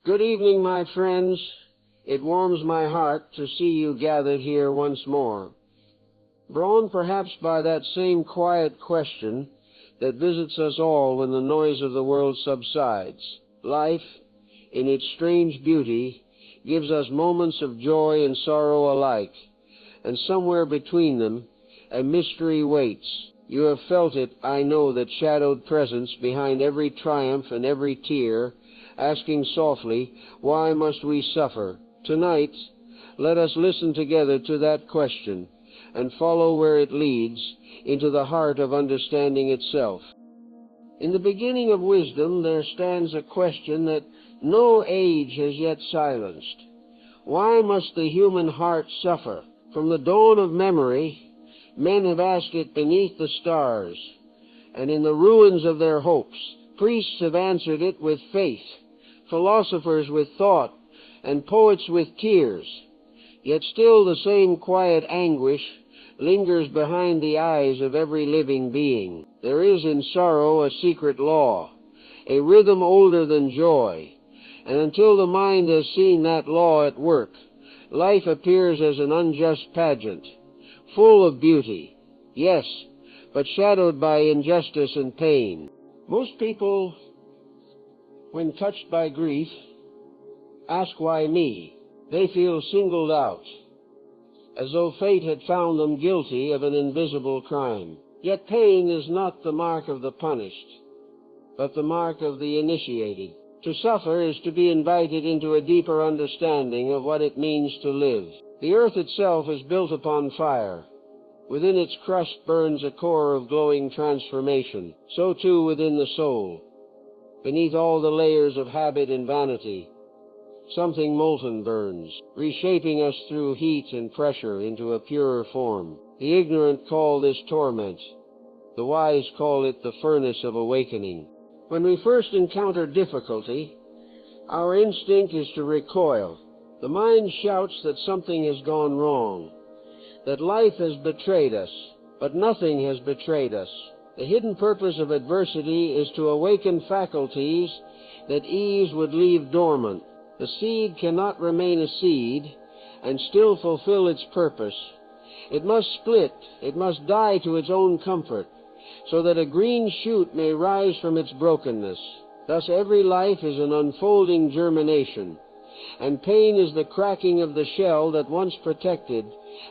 Good evening, my friends. It warms my heart to see you gathered here once more. Drawn perhaps by that same quiet question that visits us all when the noise of the world subsides, life, in its strange beauty, gives us moments of joy and sorrow alike, and somewhere between them, a mystery waits. You have felt it, I know, that shadowed presence behind every triumph and every tear, asking softly, why must we suffer? Tonight, let us listen together to that question and follow where it leads into the heart of understanding itself. In the beginning of wisdom there stands a question that no age has yet silenced. Why must the human heart suffer? From the dawn of memory, men have asked it beneath the stars, and in the ruins of their hopes. Priests have answered it with faith, philosophers with thought, and poets with tears. Yet still the same quiet anguish lingers behind the eyes of every living being. There is in sorrow a secret law, a rhythm older than joy, and until the mind has seen that law at work, life appears as an unjust pageant, full of beauty, yes, but shadowed by injustice and pain. Most people, when touched by grief, ask why me. They feel singled out, as though fate had found them guilty of an invisible crime. Yet pain is not the mark of the punished, but the mark of the initiated. To suffer is to be invited into a deeper understanding of what it means to live. The earth itself is built upon fire. Within its crust burns a core of glowing transformation. So too within the soul. Beneath all the layers of habit and vanity, something molten burns, reshaping us through heat and pressure into a purer form. The ignorant call this torment. The wise call it the furnace of awakening. When we first encounter difficulty, our instinct is to recoil. The mind shouts that something has gone wrong, that life has betrayed us, but nothing has betrayed us. The hidden purpose of adversity is to awaken faculties that ease would leave dormant. The seed cannot remain a seed and still fulfill its purpose. It must split, it must die to its own comfort, so that a green shoot may rise from its brokenness. Thus every life is an unfolding germination, and pain is the cracking of the shell that once protected,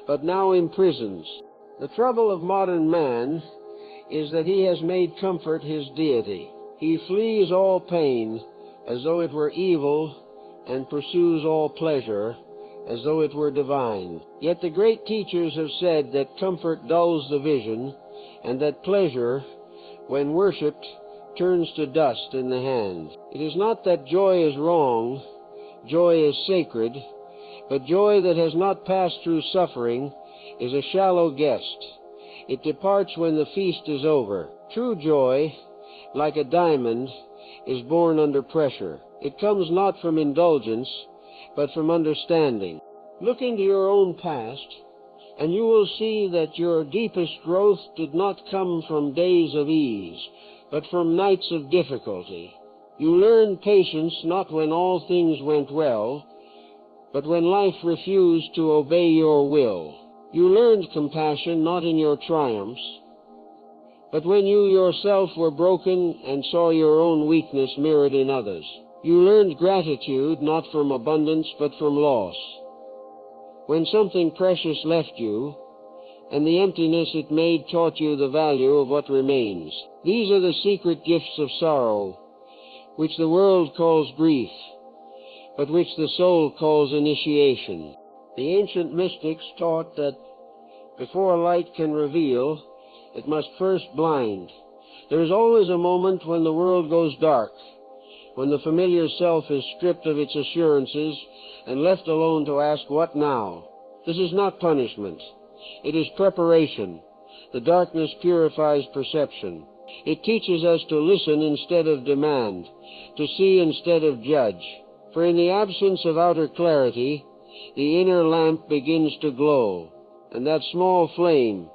but now imprisons. The trouble of modern man is that he has made comfort his deity. He flees all pain as though it were evil, and pursues all pleasure as though it were divine. Yet the great teachers have said that comfort dulls the vision, and that pleasure, when worshipped, turns to dust in the hand. It is not that joy is wrong, joy is sacred, but joy that has not passed through suffering is a shallow guest. It departs when the feast is over. True joy, like a diamond, is born under pressure. It comes not from indulgence, but from understanding. Look into your own past, and you will see that your deepest growth did not come from days of ease, but from nights of difficulty. You learned patience not when all things went well, but when life refused to obey your will. You learned compassion not in your triumphs, but when you yourself were broken and saw your own weakness mirrored in others. You learned gratitude not from abundance but from loss, when something precious left you, and the emptiness it made taught you the value of what remains. These are the secret gifts of sorrow, which the world calls grief, but which the soul calls initiation. The ancient mystics taught that before light can reveal, it must first blind. There is always a moment when the world goes dark, when the familiar self is stripped of its assurances and left alone to ask, what now? This is not punishment. It is preparation. The darkness purifies perception. It teaches us to listen instead of demand, to see instead of judge. For in the absence of outer clarity, the inner lamp begins to glow, and that small flame,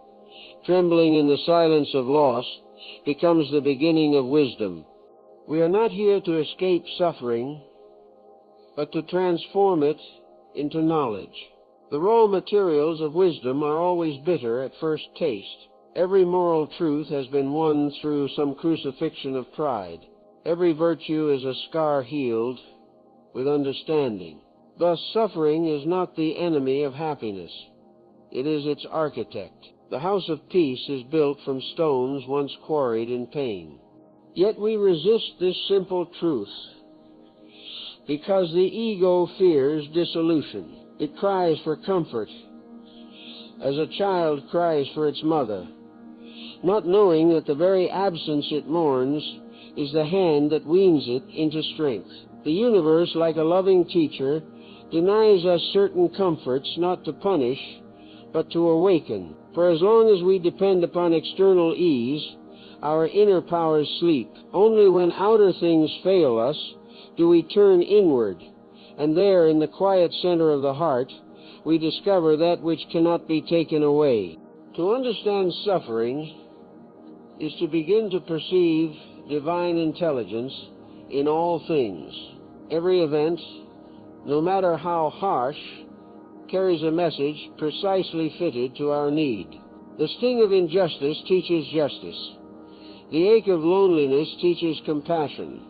trembling in the silence of loss, becomes the beginning of wisdom. We are not here to escape suffering, but to transform it into knowledge. The raw materials of wisdom are always bitter at first taste. Every moral truth has been won through some crucifixion of pride. Every virtue is a scar healed with understanding. Thus, suffering is not the enemy of happiness. It is its architect. The house of peace is built from stones once quarried in pain. Yet we resist this simple truth because the ego fears dissolution. It cries for comfort as a child cries for its mother, not knowing that the very absence it mourns is the hand that weans it into strength. The universe, like a loving teacher, denies us certain comforts not to punish, but to awaken. For as long as we depend upon external ease, our inner powers sleep. Only when outer things fail us do we turn inward, and there, in the quiet center of the heart, we discover that which cannot be taken away. To understand suffering is to begin to perceive divine intelligence in all things. Every event, no matter how harsh, carries a message precisely fitted to our need. The sting of injustice teaches justice. The ache of loneliness teaches compassion.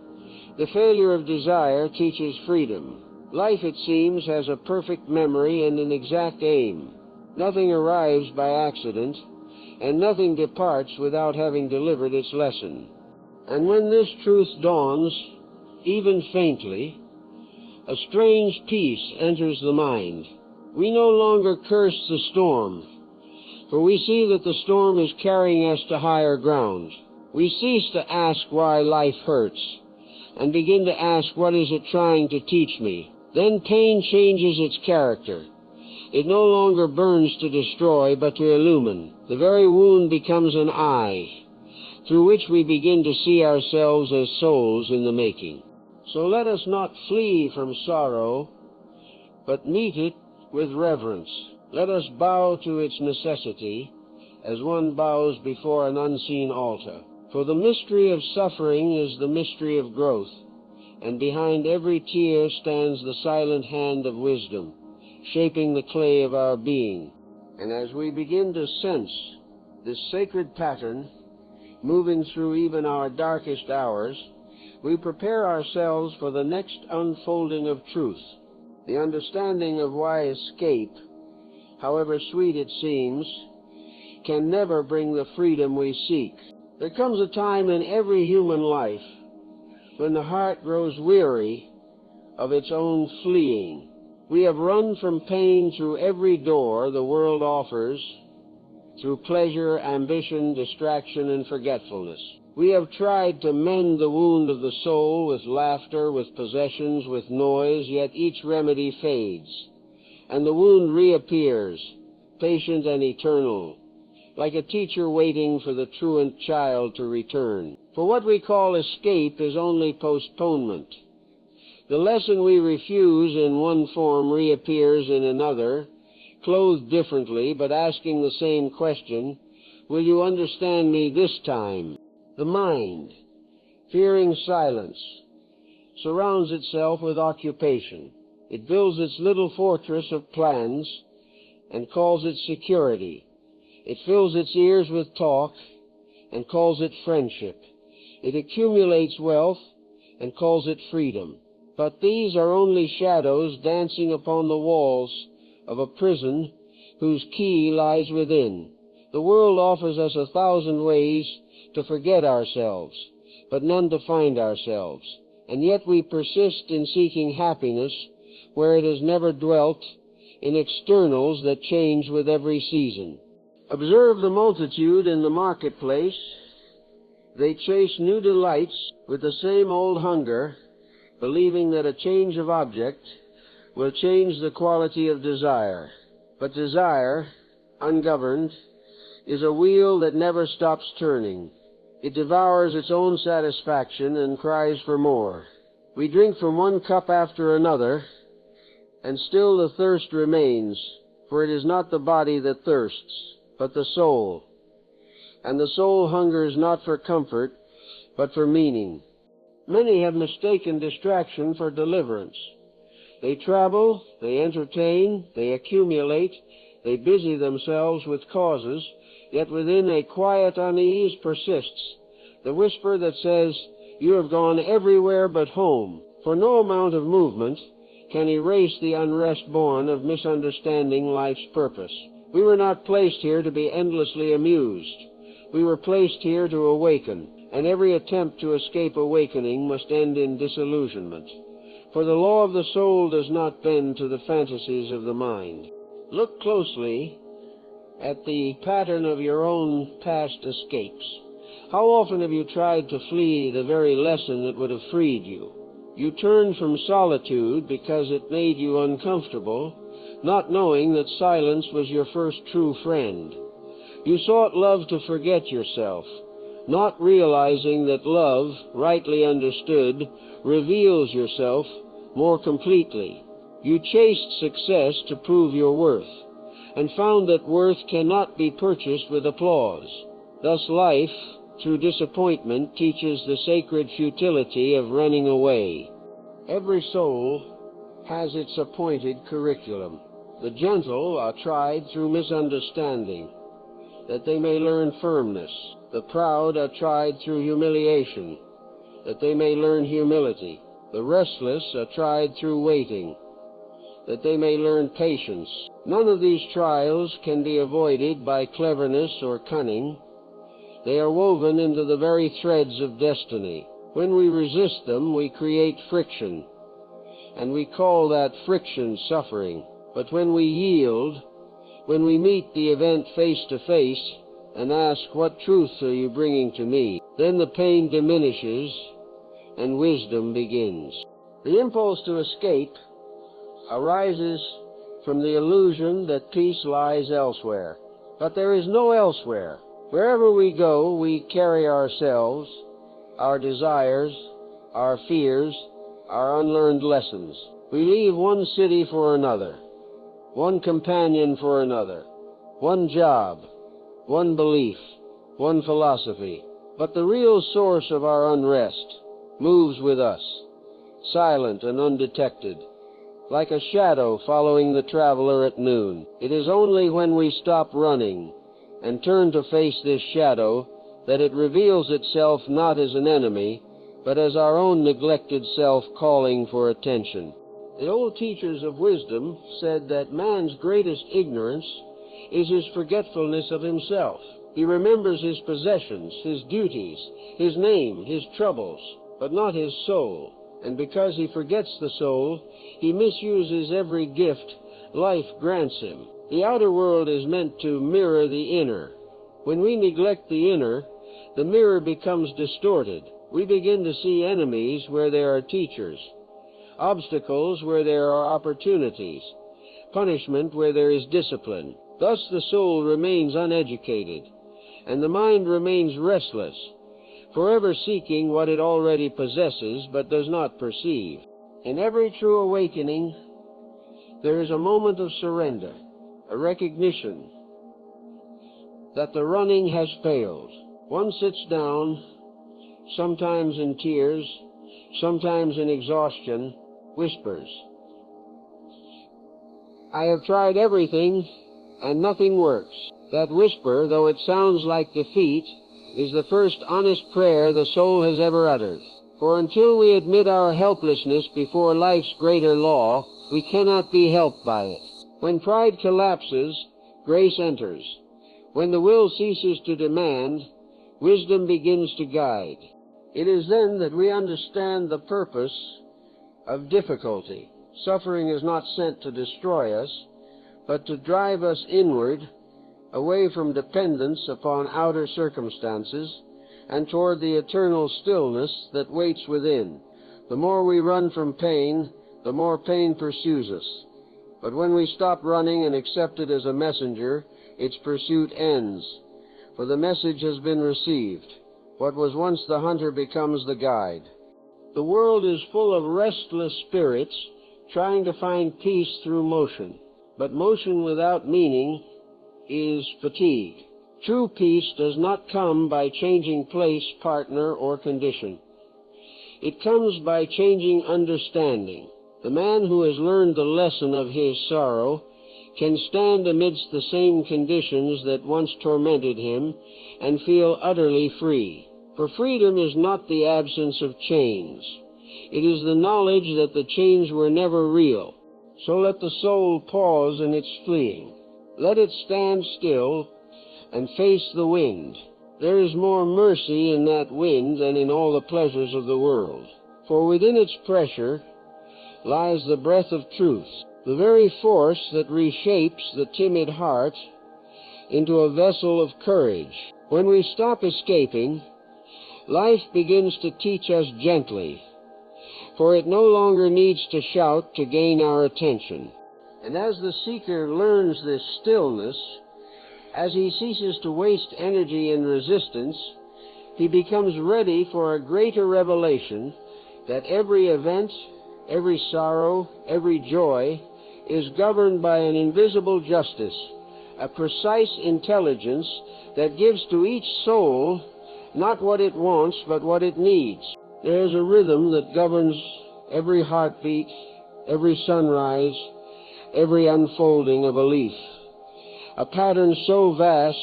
The failure of desire teaches freedom. Life, it seems, has a perfect memory and an exact aim. Nothing arrives by accident, and nothing departs without having delivered its lesson. And when this truth dawns, even faintly, a strange peace enters the mind. We no longer curse the storm, for we see that the storm is carrying us to higher ground. We cease to ask why life hurts, and begin to ask, what is it trying to teach me? Then pain changes its character. It no longer burns to destroy, but to illumine. The very wound becomes an eye, through which we begin to see ourselves as souls in the making. So let us not flee from sorrow, but meet it with reverence. Let us bow to its necessity, as one bows before an unseen altar. For the mystery of suffering is the mystery of growth, and behind every tear stands the silent hand of wisdom, shaping the clay of our being. And as we begin to sense this sacred pattern moving through even our darkest hours, we prepare ourselves for the next unfolding of truth, the understanding of why escape, however sweet it seems, can never bring the freedom we seek. There comes a time in every human life when the heart grows weary of its own fleeing. We have run from pain through every door the world offers, through pleasure, ambition, distraction, and forgetfulness. We have tried to mend the wound of the soul with laughter, with possessions, with noise, yet each remedy fades, and the wound reappears, patient and eternal, like a teacher waiting for the truant child to return. For what we call escape is only postponement. The lesson we refuse in one form reappears in another, clothed differently, but asking the same question, will you understand me this time? The mind, fearing silence, surrounds itself with occupation. It builds its little fortress of plans and calls it security. It fills its ears with talk and calls it friendship. It accumulates wealth and calls it freedom. But these are only shadows dancing upon the walls of a prison whose key lies within. The world offers us 1,000 ways to forget ourselves, but none to find ourselves. And yet we persist in seeking happiness where it has never dwelt, in externals that change with every season. Observe the multitude in the marketplace. They chase new delights with the same old hunger, believing that a change of object will change the quality of desire. But desire, ungoverned, is a wheel that never stops turning. It devours its own satisfaction and cries for more. We drink from one cup after another, and still the thirst remains, for it is not the body that thirsts, but the soul. And the soul hungers not for comfort, but for meaning. Many have mistaken distraction for deliverance. They travel, they entertain, they accumulate, they busy themselves with causes, yet within a quiet unease persists the whisper that says, "You have gone everywhere but home," for no amount of movement can erase the unrest born of misunderstanding life's purpose. We were not placed here to be endlessly amused. We were placed here to awaken, and every attempt to escape awakening must end in disillusionment. For the law of the soul does not bend to the fantasies of the mind. Look closely at the pattern of your own past escapes. How often have you tried to flee the very lesson that would have freed you? You turned from solitude because it made you uncomfortable, not knowing that silence was your first true friend. You sought love to forget yourself, not realizing that love, rightly understood, reveals yourself more completely. You chased success to prove your worth, and found that worth cannot be purchased with applause. Thus life, through disappointment, teaches the sacred futility of running away. Every soul has its appointed curriculum. The gentle are tried through misunderstanding, that they may learn firmness. The proud are tried through humiliation, that they may learn humility. The restless are tried through waiting, that they may learn patience. None of these trials can be avoided by cleverness or cunning. They are woven into the very threads of destiny. When we resist them, we create friction, and we call that friction suffering. But when we yield, when we meet the event face to face and ask, "What truth are you bringing to me?" then the pain diminishes and wisdom begins. The impulse to escape arises from the illusion that peace lies elsewhere. But there is no elsewhere. Wherever we go, we carry ourselves, our desires, our fears, our unlearned lessons. We leave one city for another, one companion for another, one job, one belief, one philosophy. But the real source of our unrest moves with us, silent and undetected, like a shadow following the traveler at noon. It is only when we stop running and turn to face this shadow that it reveals itself not as an enemy, but as our own neglected self calling for attention. The old teachers of wisdom said that man's greatest ignorance is his forgetfulness of himself. He remembers his possessions, his duties, his name, his troubles, but not his soul. And because he forgets the soul, he misuses every gift life grants him. The outer world is meant to mirror the inner. When we neglect the inner, the mirror becomes distorted. We begin to see enemies where there are teachers, obstacles where there are opportunities, punishment where there is discipline. Thus the soul remains uneducated, and the mind remains restless, forever seeking what it already possesses but does not perceive. In every true awakening, there is a moment of surrender, a recognition that the running has failed. One sits down, sometimes in tears, sometimes in exhaustion, whispers, "I have tried everything, and nothing works." That whisper, though it sounds like defeat, is the first honest prayer the soul has ever uttered. For until we admit our helplessness before life's greater law, we cannot be helped by it. When pride collapses, grace enters. When the will ceases to demand, wisdom begins to guide. It is then that we understand the purpose of difficulty. Suffering is not sent to destroy us, but to drive us inward, away from dependence upon outer circumstances, and toward the eternal stillness that waits within. The more we run from pain, the more pain pursues us. But when we stop running and accept it as a messenger, its pursuit ends, for the message has been received. What was once the hunter becomes the guide. The world is full of restless spirits trying to find peace through motion, but motion without meaning is fatigue. True peace does not come by changing place, partner, or condition. It comes by changing understanding. The man who has learned the lesson of his sorrow can stand amidst the same conditions that once tormented him and feel utterly free. For freedom is not the absence of chains. It is the knowledge that the chains were never real. So let the soul pause in its fleeing. Let it stand still and face the wind. There is more mercy in that wind than in all the pleasures of the world. For within its pressure lies the breath of truth, the very force that reshapes the timid heart into a vessel of courage. When we stop escaping, life begins to teach us gently, for it no longer needs to shout to gain our attention. And as the seeker learns this stillness, as he ceases to waste energy in resistance, he becomes ready for a greater revelation that every event, every sorrow, every joy is governed by an invisible justice, a precise intelligence that gives to each soul not what it wants, but what it needs. There is a rhythm that governs every heartbeat, every sunrise, every unfolding of a leaf, a pattern so vast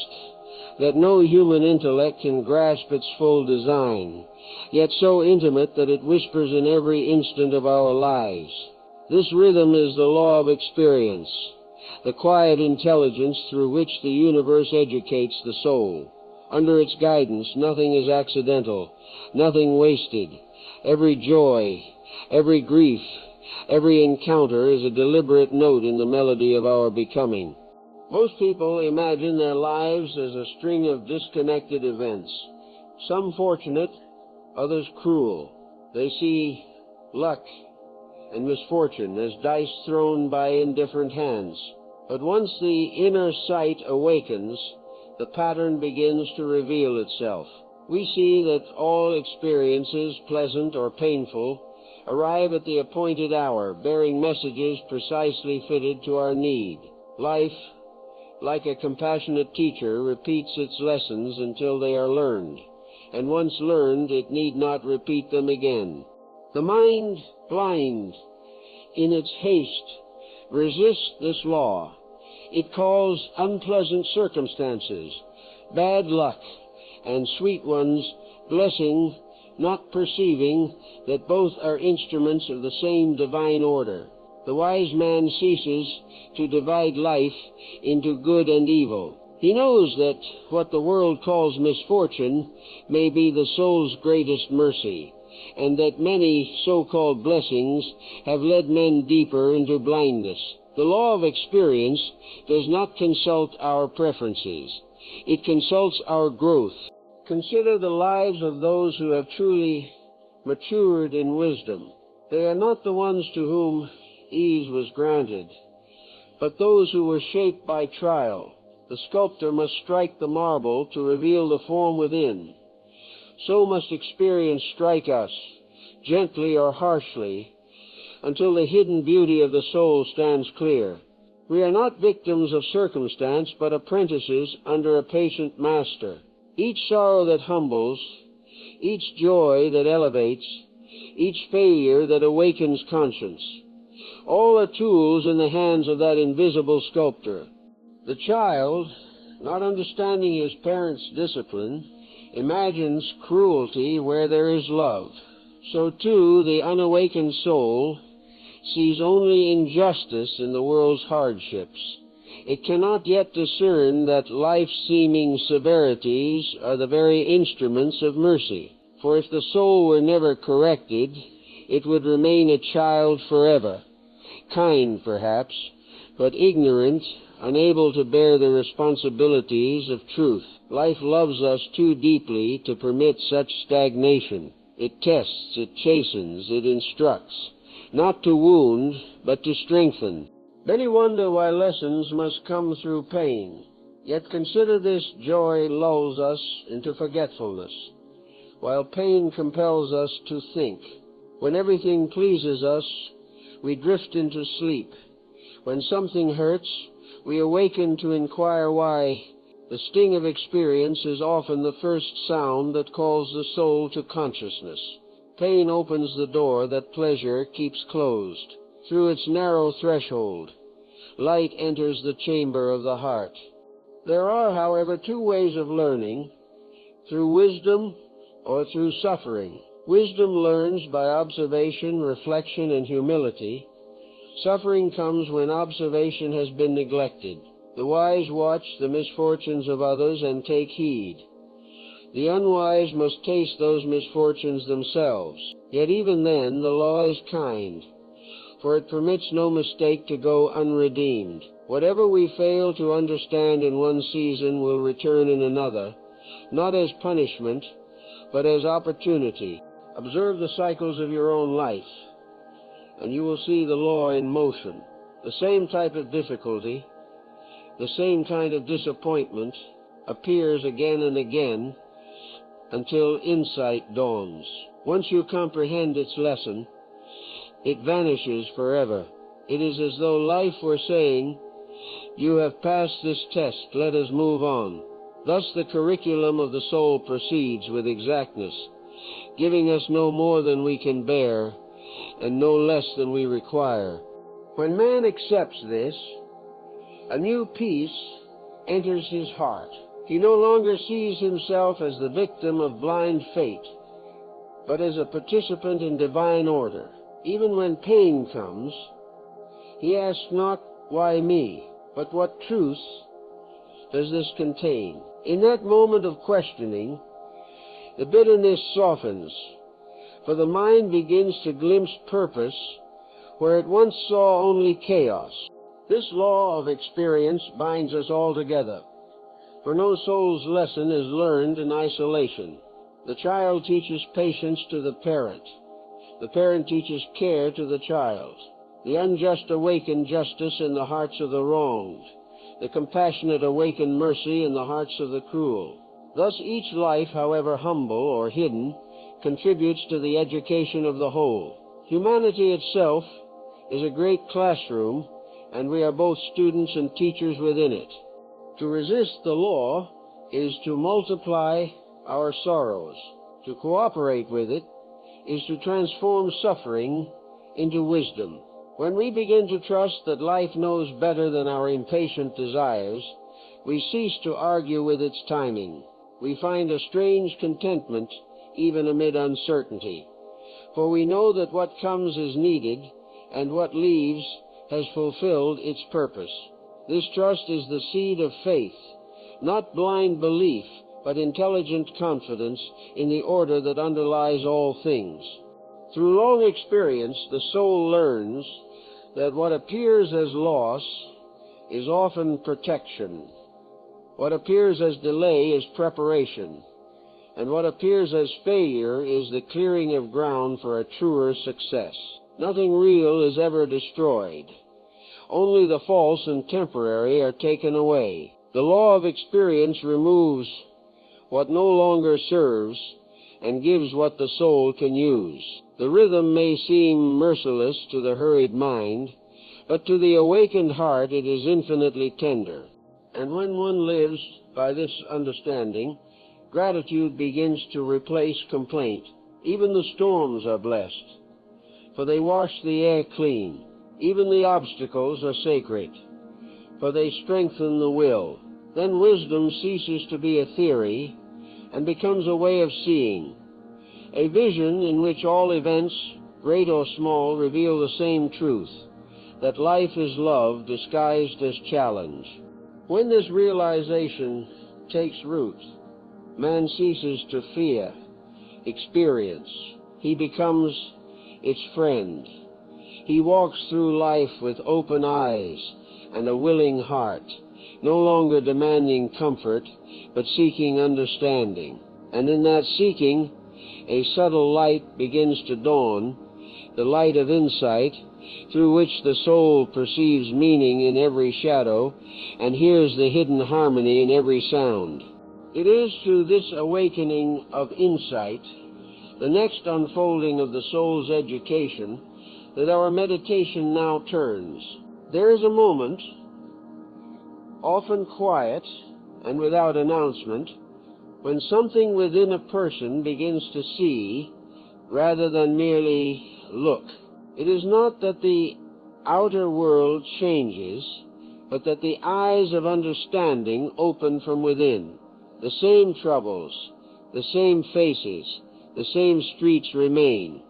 that no human intellect can grasp its full design, yet so intimate that it whispers in every instant of our lives. This rhythm is the law of experience, the quiet intelligence through which the universe educates the soul. Under its guidance, nothing is accidental, nothing wasted. Every joy, every grief, every encounter is a deliberate note in the melody of our becoming. Most people imagine their lives as a string of disconnected events, some fortunate, others cruel. They see luck and misfortune as dice thrown by indifferent hands. But once the inner sight awakens, the pattern begins to reveal itself. We see that all experiences, pleasant or painful, arrive at the appointed hour, bearing messages precisely fitted to our need. Life, like a compassionate teacher, repeats its lessons until they are learned, and once learned, it need not repeat them again. The mind, blind in its haste, resists this law. It calls unpleasant circumstances bad luck, and sweet ones blessing, not perceiving that both are instruments of the same divine order. The wise man ceases to divide life into good and evil. He knows that what the world calls misfortune may be the soul's greatest mercy, and that many so-called blessings have led men deeper into blindness. The law of experience does not consult our preferences. It consults our growth. Consider the lives of those who have truly matured in wisdom. They are not the ones to whom ease was granted, but those who were shaped by trial. The sculptor must strike the marble to reveal the form within. So must experience strike us, gently or harshly, until the hidden beauty of the soul stands clear. We are not victims of circumstance, but apprentices under a patient master. Each sorrow that humbles, each joy that elevates, each failure that awakens conscience, all are tools in the hands of that invisible sculptor. The child, not understanding his parents' discipline, imagines cruelty where there is love. So too the unawakened soul sees only injustice in the world's hardships. It cannot yet discern that life's seeming severities are the very instruments of mercy. For if the soul were never corrected, it would remain a child forever, kind perhaps, but ignorant, unable to bear the responsibilities of truth. Life loves us too deeply to permit such stagnation. It tests, it chastens, it instructs, not to wound, but to strengthen. Many wonder why lessons must come through pain. Yet consider this: joy lulls us into forgetfulness, while pain compels us to think. When everything pleases us, we drift into sleep. When something hurts, we awaken to inquire why. The sting of experience is often the first sound that calls the soul to consciousness. Pain opens the door that pleasure keeps closed. through its narrow threshold, light enters the chamber of the heart. There are, however, two ways of learning, through wisdom or through suffering. Wisdom learns by observation, reflection, and humility. Suffering comes when observation has been neglected. The wise watch the misfortunes of others and take heed. The unwise must taste those misfortunes themselves. Yet even then the law is kind, for it permits no mistake to go unredeemed. Whatever we fail to understand in one season will return in another, not as punishment, but as opportunity. Observe the cycles of your own life, and you will see the law in motion. The same type of difficulty, the same kind of disappointment appears again and again until insight dawns. Once you comprehend its lesson, it vanishes forever. It is as though life were saying, "You have passed this test, let us move on." Thus the curriculum of the soul proceeds with exactness, giving us no more than we can bear and no less than we require. When man accepts this, a new peace enters his heart. He no longer sees himself as the victim of blind fate, but as a participant in divine order. Even when pain comes, he asks not, "Why me?" but "What truth does this contain?" In that moment of questioning, the bitterness softens, for the mind begins to glimpse purpose where it once saw only chaos. This law of experience binds us all together, for no soul's lesson is learned in isolation. The child teaches patience to the parent. The parent teaches care to the child. The unjust awaken justice in the hearts of the wronged. The compassionate awaken mercy in the hearts of the cruel. Thus each life, however humble or hidden, contributes to the education of the whole. Humanity itself is a great classroom, and we are both students and teachers within it. To resist the law is to multiply our sorrows. To cooperate with it is to transform suffering into wisdom. When we begin to trust that life knows better than our impatient desires, we cease to argue with its timing. We find a strange contentment even amid uncertainty, for we know that what comes is needed, and what leaves has fulfilled its purpose. This trust is the seed of faith, not blind belief, but intelligent confidence in the order that underlies all things. Through long experience, the soul learns that what appears as loss is often protection. What appears as delay is preparation, and what appears as failure is the clearing of ground for a truer success. Nothing real is ever destroyed. Only the false and temporary are taken away. The law of experience removes what no longer serves and gives what the soul can use. The rhythm may seem merciless to the hurried mind, but to the awakened heart it is infinitely tender. And when one lives by this understanding, gratitude begins to replace complaint. Even the storms are blessed, for they wash the air clean. Even the obstacles are sacred, for they strengthen the will. Then wisdom ceases to be a theory and becomes a way of seeing, a vision in which all events, great or small, reveal the same truth, that life is love disguised as challenge. When this realization takes root, man ceases to fear experience. He becomes its friend. He walks through life with open eyes and a willing heart, no longer demanding comfort, but seeking understanding. And in that seeking, a subtle light begins to dawn, the light of insight, through which the soul perceives meaning in every shadow and hears the hidden harmony in every sound. It is through this awakening of insight, the next unfolding of the soul's education, that our meditation now turns. There is a moment, often quiet and without announcement, when something within a person begins to see rather than merely look. It is not that the outer world changes, but that the eyes of understanding open from within. The same troubles, the same faces, the same streets remain,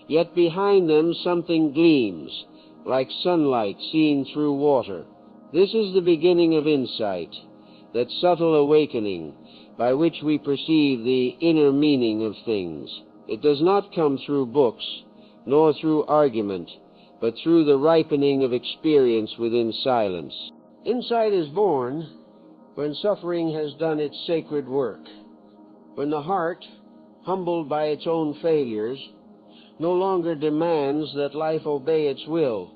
yet behind them something gleams, like sunlight seen through water. This is the beginning of insight, that subtle awakening by which we perceive the inner meaning of things. It does not come through books, nor through argument, but through the ripening of experience within silence. Insight is born when suffering has done its sacred work, when the heart, humbled by its own failures, no longer demands that life obey its will,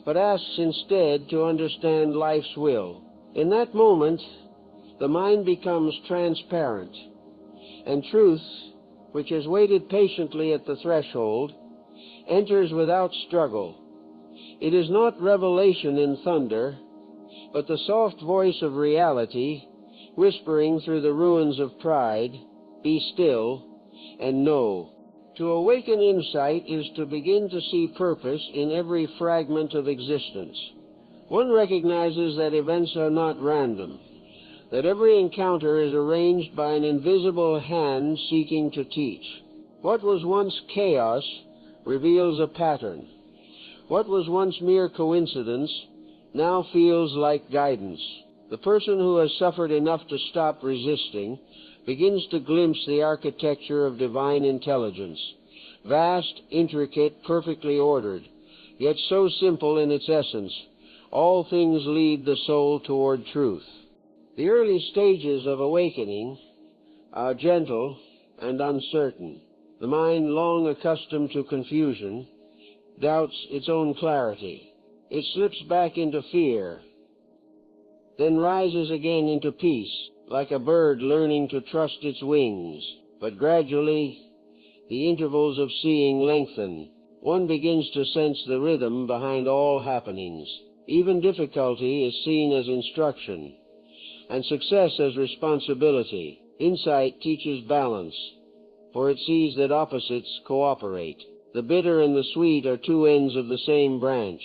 but asks instead to understand life's will. In that moment, the mind becomes transparent, and truth, which has waited patiently at the threshold, enters without struggle. It is not revelation in thunder, but the soft voice of reality, whispering through the ruins of pride, "Be still and know." To awaken insight is to begin to see purpose in every fragment of existence. One recognizes that events are not random, that every encounter is arranged by an invisible hand seeking to teach. What was once chaos reveals a pattern. What was once mere coincidence now feels like guidance. The person who has suffered enough to stop resisting begins to glimpse the architecture of divine intelligence, vast, intricate, perfectly ordered, yet so simple in its essence. All things lead the soul toward truth. The early stages of awakening are gentle and uncertain. The mind, long accustomed to confusion, doubts its own clarity. It slips back into fear, then rises again into peace, like a bird learning to trust its wings. But gradually, the intervals of seeing lengthen. One begins to sense the rhythm behind all happenings. Even difficulty is seen as instruction, and success as responsibility. Insight teaches balance, for it sees that opposites cooperate. The bitter and the sweet are two ends of the same branch.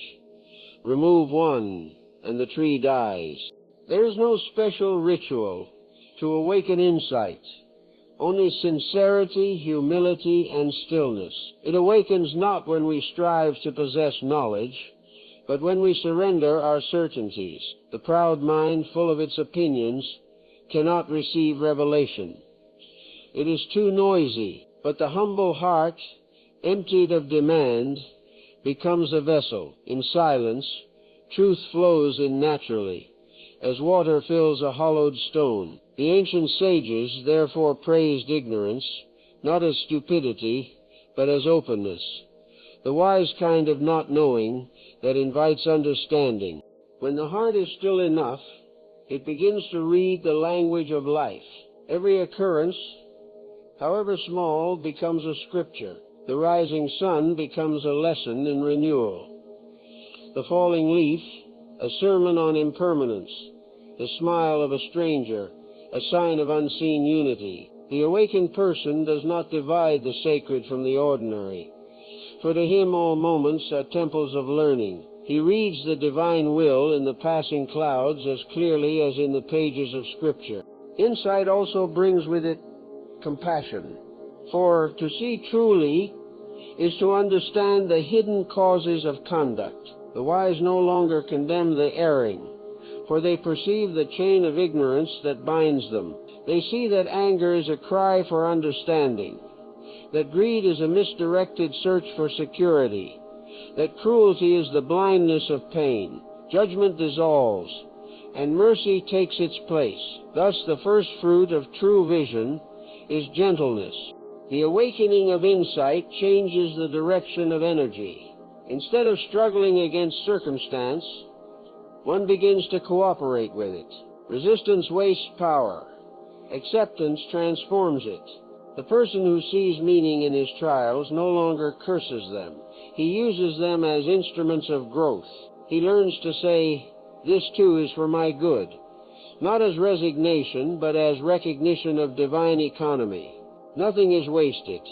Remove one, and the tree dies. There is no special ritual to awaken insight, only sincerity, humility, and stillness. It awakens not when we strive to possess knowledge, but when we surrender our certainties. The proud mind, full of its opinions, cannot receive revelation. It is too noisy, but the humble heart, emptied of demand, becomes a vessel. In silence, truth flows in naturally, as water fills a hollowed stone. The ancient sages therefore praised ignorance, not as stupidity, but as openness, the wise kind of not knowing that invites understanding. When the heart is still enough, it begins to read the language of life. Every occurrence, however small, becomes a scripture. The rising sun becomes a lesson in renewal. The falling leaf, a sermon on impermanence. The smile of a stranger, a sign of unseen unity. The awakened person does not divide the sacred from the ordinary, for to him all moments are temples of learning. He reads the divine will in the passing clouds as clearly as in the pages of Scripture. Insight also brings with it compassion, for to see truly is to understand the hidden causes of conduct. The wise no longer condemn the erring, for they perceive the chain of ignorance that binds them. They see that anger is a cry for understanding, that greed is a misdirected search for security, that cruelty is the blindness of pain. Judgment dissolves, and mercy takes its place. Thus the first fruit of true vision is gentleness. The awakening of insight changes the direction of energy. Instead of struggling against circumstance, one begins to cooperate with it. Resistance wastes power. Acceptance transforms it. The person who sees meaning in his trials no longer curses them. He uses them as instruments of growth. He learns to say, "This too is for my good," not as resignation, but as recognition of divine economy. Nothing is wasted.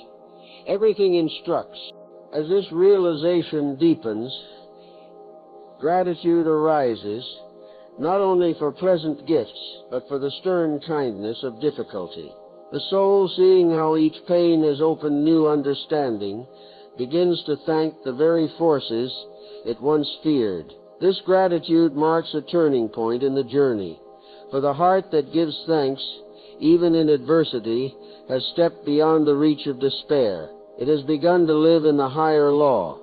Everything instructs. As this realization deepens, Gratitude arises not only for pleasant gifts, but for the stern kindness of difficulty. The soul, seeing how each pain has opened new understanding, begins to thank the very forces it once feared. This gratitude marks a turning point in the journey, for the heart that gives thanks, even in adversity, has stepped beyond the reach of despair. It has begun to live in the higher law,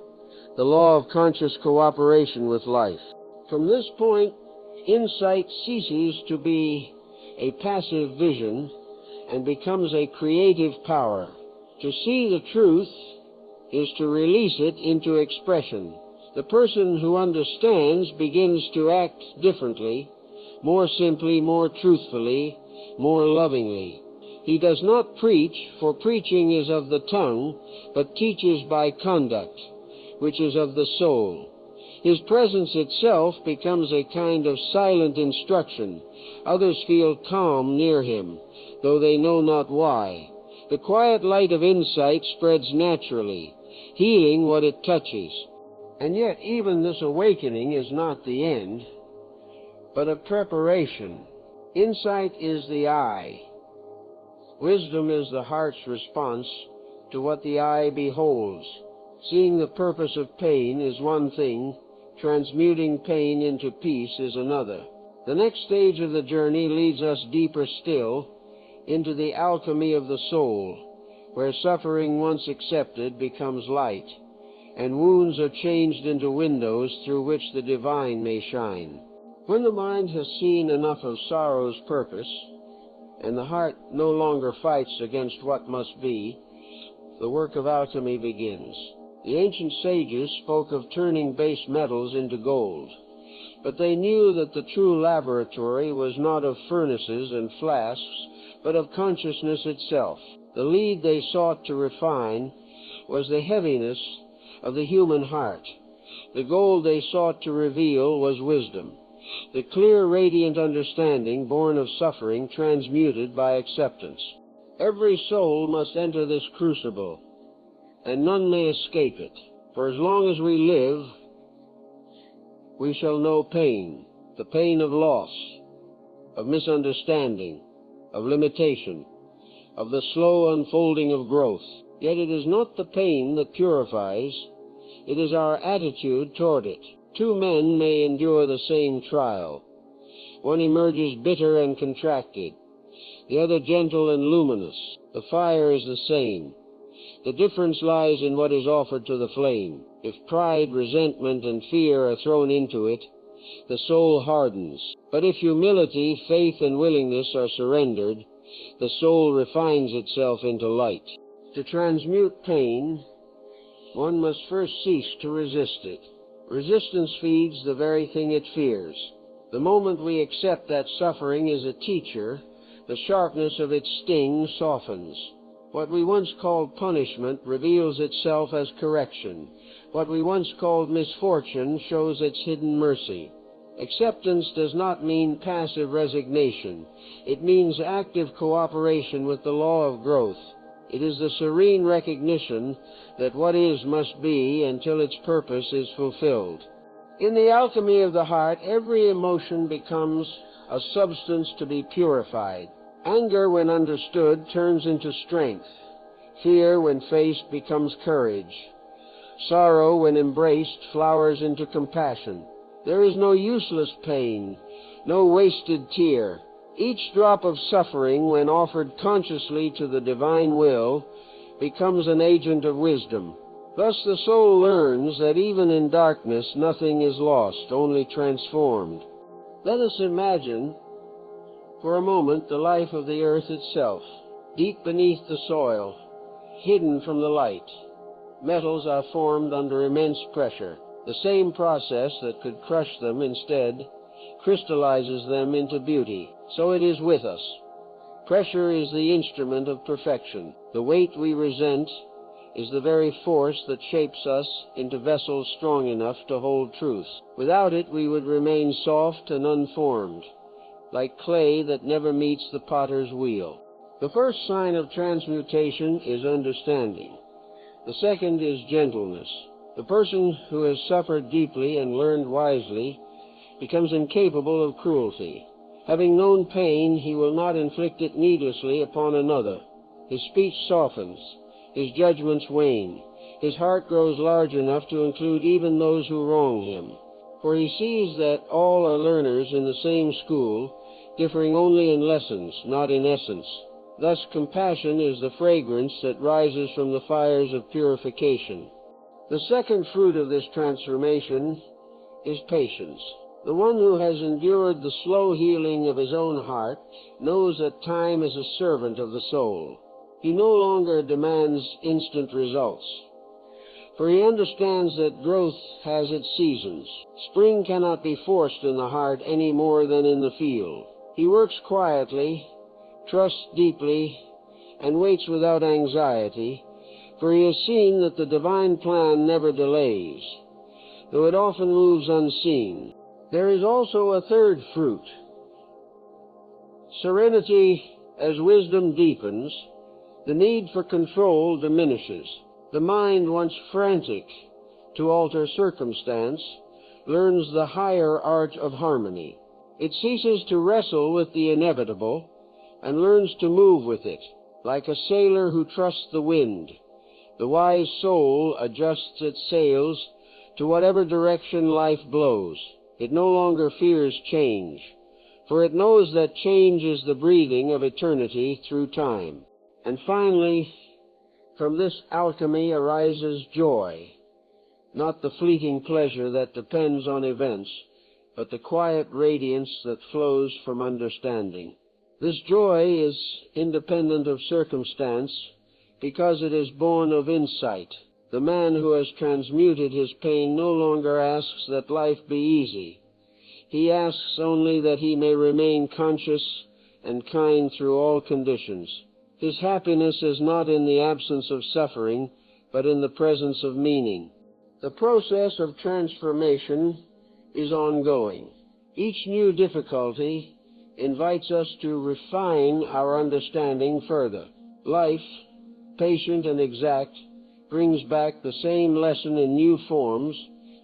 the law of conscious cooperation with life. From this point, insight ceases to be a passive vision and becomes a creative power. To see the truth is to release it into expression. The person who understands begins to act differently, more simply, more truthfully, more lovingly. He does not preach, for preaching is of the tongue, but teaches by conduct, which is of the soul. His presence itself becomes a kind of silent instruction. Others feel calm near him, though they know not why. The quiet light of insight spreads naturally, healing what it touches. And yet even this awakening is not the end, but a preparation. Insight is the eye. Wisdom is the heart's response to what the eye beholds. Seeing the purpose of pain is one thing, transmuting pain into peace is another. The next stage of the journey leads us deeper still into the alchemy of the soul, where suffering once accepted becomes light, and wounds are changed into windows through which the divine may shine. When the mind has seen enough of sorrow's purpose, and the heart no longer fights against what must be, the work of alchemy begins. The ancient sages spoke of turning base metals into gold, but they knew that the true laboratory was not of furnaces and flasks, but of consciousness itself. The lead they sought to refine was the heaviness of the human heart. The gold they sought to reveal was wisdom, the clear, radiant understanding born of suffering transmuted by acceptance. Every soul must enter this crucible, and none may escape it. For as long as we live, we shall know pain, the pain of loss, of misunderstanding, of limitation, of the slow unfolding of growth. Yet it is not the pain that purifies, it is our attitude toward it. Two men may endure the same trial. One emerges bitter and contracted, the other gentle and luminous. The fire is the same. The difference lies in what is offered to the flame. If pride, resentment, and fear are thrown into it, the soul hardens. But if humility, faith, and willingness are surrendered, the soul refines itself into light. To transmute pain, one must first cease to resist it. Resistance feeds the very thing it fears. The moment we accept that suffering is a teacher, the sharpness of its sting softens. What we once called punishment reveals itself as correction. What we once called misfortune shows its hidden mercy. Acceptance does not mean passive resignation. It means active cooperation with the law of growth. It is the serene recognition that what is must be until its purpose is fulfilled. In the alchemy of the heart, every emotion becomes a substance to be purified. Anger, when understood, turns into strength. Fear, when faced, becomes courage. Sorrow, when embraced, flowers into compassion. There is no useless pain, no wasted tear. Each drop of suffering, when offered consciously to the divine will, becomes an agent of wisdom. Thus the soul learns that even in darkness nothing is lost, only transformed. Let us imagine for a moment the life of the earth itself. Deep beneath the soil, hidden from the light, metals are formed under immense pressure. The same process that could crush them instead crystallizes them into beauty. So it is with us. Pressure is the instrument of perfection. The weight we resent is the very force that shapes us into vessels strong enough to hold truth. Without it, we would remain soft and unformed, like clay that never meets the potter's wheel. The first sign of transmutation is understanding. The second is gentleness. The person who has suffered deeply and learned wisely becomes incapable of cruelty. Having known pain, he will not inflict it needlessly upon another. His speech softens, his judgments wane, his heart grows large enough to include even those who wrong him. For he sees that all are learners in the same school, differing only in lessons, not in essence. Thus compassion is the fragrance that rises from the fires of purification. The second fruit of this transformation is patience. The one who has endured the slow healing of his own heart knows that time is a servant of the soul. He no longer demands instant results, for he understands that growth has its seasons. Spring cannot be forced in the heart any more than in the field. He works quietly, trusts deeply, and waits without anxiety, for he has seen that the divine plan never delays, though it often moves unseen. There is also a third fruit. Serenity. As wisdom deepens, the need for control diminishes. The mind, once frantic to alter circumstance, learns the higher art of harmony. It ceases to wrestle with the inevitable and learns to move with it. Like a sailor who trusts the wind, the wise soul adjusts its sails to whatever direction life blows. It no longer fears change, for it knows that change is the breathing of eternity through time. And finally, from this alchemy arises joy, not the fleeting pleasure that depends on events, but the quiet radiance that flows from understanding. This joy is independent of circumstance because it is born of insight. The man who has transmuted his pain no longer asks that life be easy. He asks only that he may remain conscious and kind through all conditions. His happiness is not in the absence of suffering, but in the presence of meaning. The process of transformation is ongoing. Each new difficulty invites us to refine our understanding further. Life, patient and exact, brings back the same lesson in new forms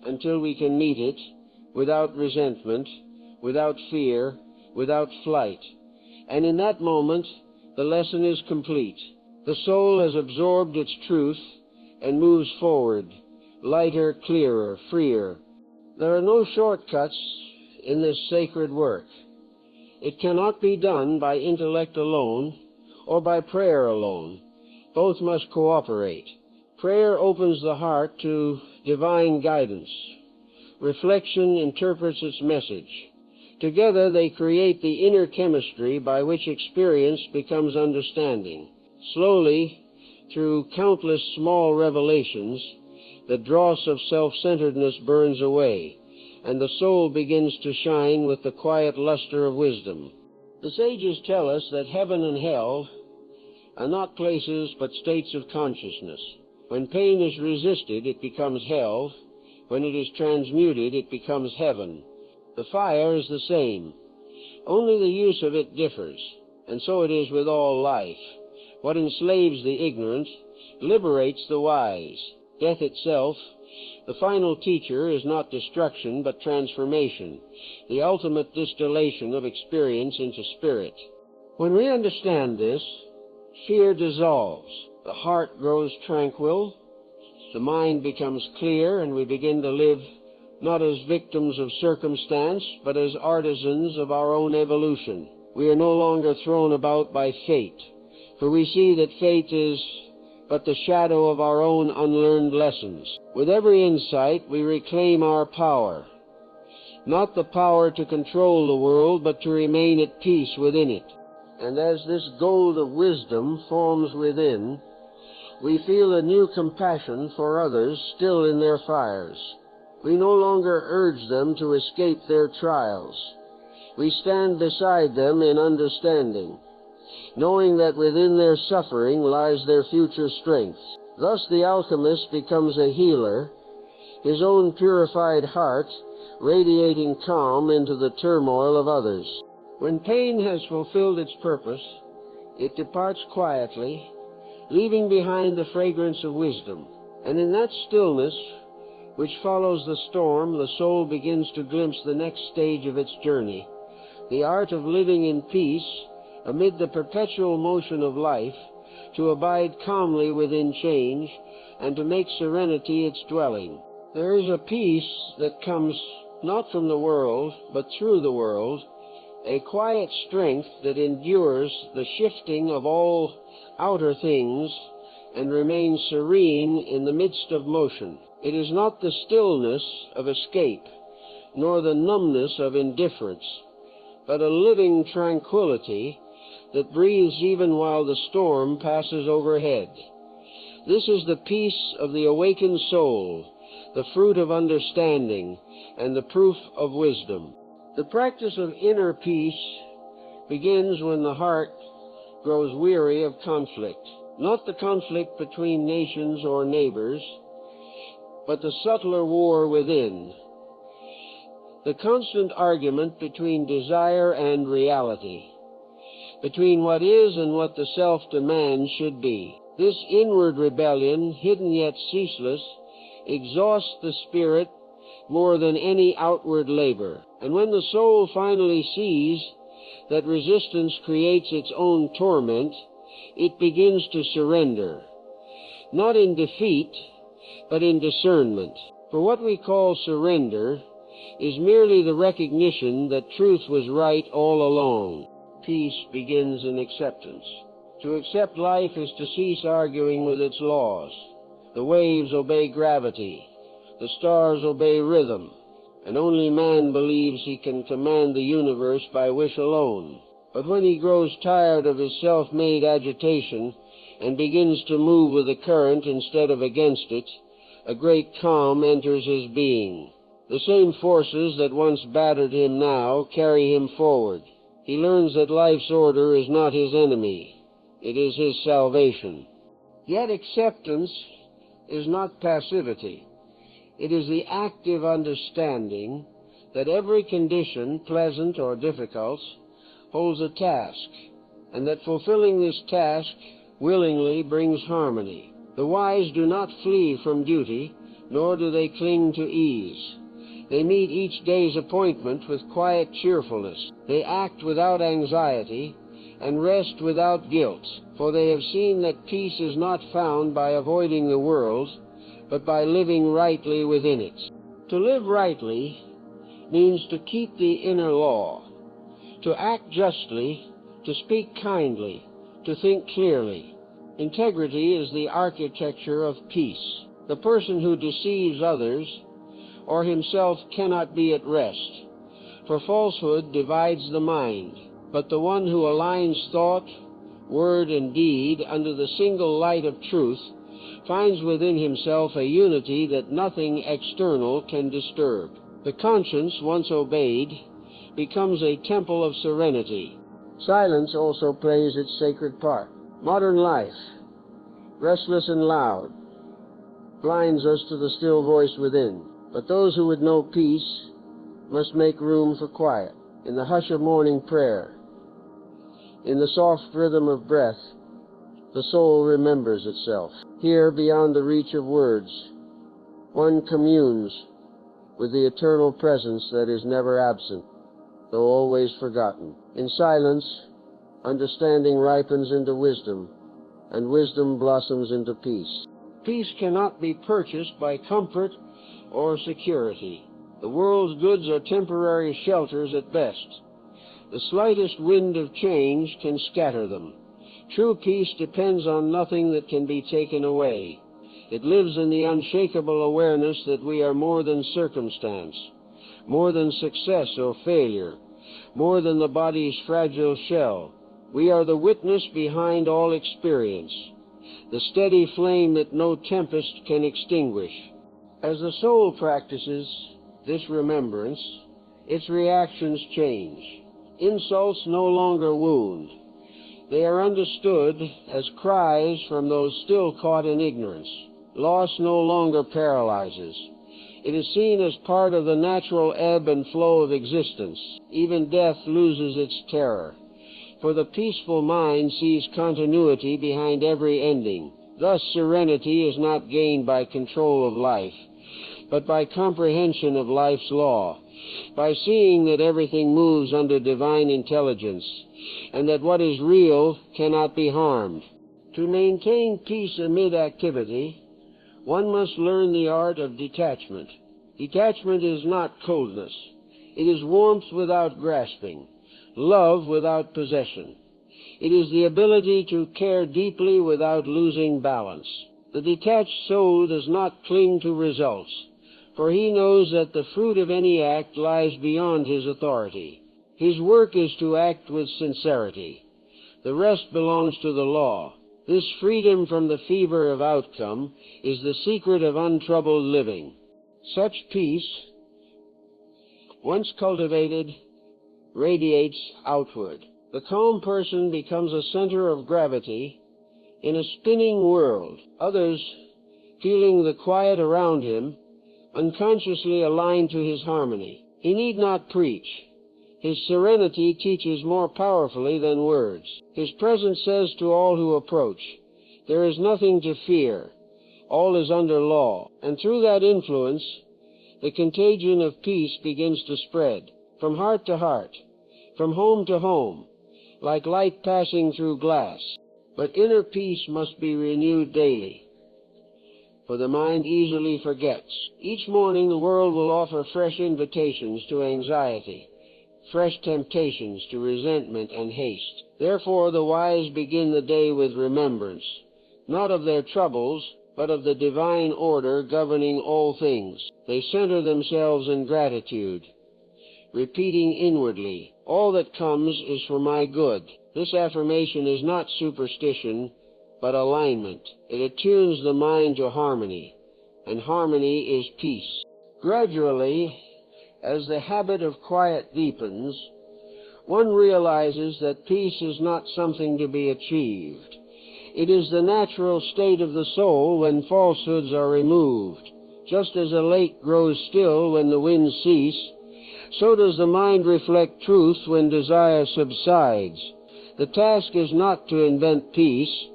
until we can meet it without resentment, without fear, without flight. And in that moment, the lesson is complete. The soul has absorbed its truth and moves forward, lighter, clearer, freer. There are no shortcuts in this sacred work. It cannot be done by intellect alone or by prayer alone. Both must cooperate. Prayer opens the heart to divine guidance. Reflection interprets its message. Together they create the inner chemistry by which experience becomes understanding. Slowly, through countless small revelations, the dross of self-centeredness burns away, and the soul begins to shine with the quiet luster of wisdom. The sages tell us that heaven and hell are not places but states of consciousness. When pain is resisted, it becomes hell. When it is transmuted, it becomes heaven. The fire is the same. Only the use of it differs, and so it is with all life. What enslaves the ignorant liberates the wise. Death itself, the final teacher, is not destruction but transformation, the ultimate distillation of experience into spirit. When we understand this, fear dissolves. The heart grows tranquil, the mind becomes clear, and we begin to live not as victims of circumstance, but as artisans of our own evolution. We are no longer thrown about by fate, for we see that fate is but the shadow of our own unlearned lessons. With every insight, we reclaim our power, not the power to control the world, but to remain at peace within it. And as this gold of wisdom forms within, we feel a new compassion for others still in their fires. We no longer urge them to escape their trials. We stand beside them in understanding, knowing that within their suffering lies their future strength. Thus the alchemist becomes a healer, his own purified heart radiating calm into the turmoil of others. When pain has fulfilled its purpose, it departs quietly, leaving behind the fragrance of wisdom. And in that stillness, which follows the storm, the soul begins to glimpse the next stage of its journey, the art of living in peace amid the perpetual motion of life, to abide calmly within change, and to make serenity its dwelling. There is a peace that comes not from the world, but through the world, a quiet strength that endures the shifting of all outer things and remains serene in the midst of motion. It is not the stillness of escape, nor the numbness of indifference, but a living tranquility that breathes even while the storm passes overhead. This is the peace of the awakened soul, the fruit of understanding, and the proof of wisdom. The practice of inner peace begins when the heart grows weary of conflict, not the conflict between nations or neighbors, but the subtler war within, the constant argument between desire and reality, between what is and what the self demands should be. This inward rebellion, hidden yet ceaseless, exhausts the spirit more than any outward labor. And when the soul finally sees that resistance creates its own torment, it begins to surrender, not in defeat, but in discernment. For what we call surrender is merely the recognition that truth was right all along. Peace begins in acceptance. To accept life is to cease arguing with its laws. The waves obey gravity, the stars obey rhythm, and only man believes he can command the universe by wish alone. But when he grows tired of his self-made agitation and begins to move with the current instead of against it, a great calm enters his being. The same forces that once battered him now carry him forward. He learns that life's order is not his enemy. It is his salvation. Yet acceptance is not passivity. It is the active understanding that every condition, pleasant or difficult, holds a task, and that fulfilling this task willingly brings harmony. The wise do not flee from duty, nor do they cling to ease. They meet each day's appointment with quiet cheerfulness. They act without anxiety and rest without guilt, for they have seen that peace is not found by avoiding the world, but by living rightly within it. To live rightly means to keep the inner law, to act justly, to speak kindly, to think clearly. Integrity is the architecture of peace. The person who deceives others or himself cannot be at rest, for falsehood divides the mind. But the one who aligns thought, word, and deed under the single light of truth finds within himself a unity that nothing external can disturb. The conscience, once obeyed, becomes a temple of serenity. Silence also plays its sacred part. Modern life, restless and loud, blinds us to the still voice within. But those who would know peace must make room for quiet. In the hush of morning prayer, in the soft rhythm of breath, the soul remembers itself. Here, beyond the reach of words, one communes with the eternal presence that is never absent, though always forgotten. In silence, understanding ripens into wisdom, and wisdom blossoms into peace. Peace cannot be purchased by comfort or security. The world's goods are temporary shelters at best. The slightest wind of change can scatter them. True peace depends on nothing that can be taken away. It lives in the unshakable awareness that we are more than circumstance, more than success or failure, more than the body's fragile shell. We are the witness behind all experience, the steady flame that no tempest can extinguish. As the soul practices this remembrance, its reactions change. Insults no longer wound. They are understood as cries from those still caught in ignorance. Loss no longer paralyzes. It is seen as part of the natural ebb and flow of existence. Even death loses its terror, for the peaceful mind sees continuity behind every ending. Thus, serenity is not gained by control of life, but by comprehension of life's law, by seeing that everything moves under divine intelligence, and that what is real cannot be harmed. To maintain peace amid activity, one must learn the art of detachment. Detachment is not coldness. It is warmth without grasping, love without possession. It is the ability to care deeply without losing balance. The detached soul does not cling to results, for he knows that the fruit of any act lies beyond his authority. His work is to act with sincerity. The rest belongs to the law. This freedom from the fever of outcome is the secret of untroubled living. Such peace, once cultivated, radiates outward. The calm person becomes a center of gravity in a spinning world. Others, feeling the quiet around him, unconsciously align to his harmony. He need not preach. His serenity teaches more powerfully than words. His presence says to all who approach, "There is nothing to fear. All is under law." And through that influence, the contagion of peace begins to spread, from heart to heart, from home to home, like light passing through glass. But inner peace must be renewed daily, for the mind easily forgets. Each morning the world will offer fresh invitations to anxiety, fresh temptations to resentment and haste. Therefore the wise begin the day with remembrance, not of their troubles, but of the divine order governing all things. They center themselves in gratitude, repeating inwardly, "All that comes is for my good." This affirmation is not superstition, but alignment. It attunes the mind to harmony, and harmony is peace. Gradually, as the habit of quiet deepens, one realizes that peace is not something to be achieved. It is the natural state of the soul when falsehoods are removed. Just as a lake grows still when the winds cease, so does the mind reflect truth when desire subsides. The task is not to invent peace,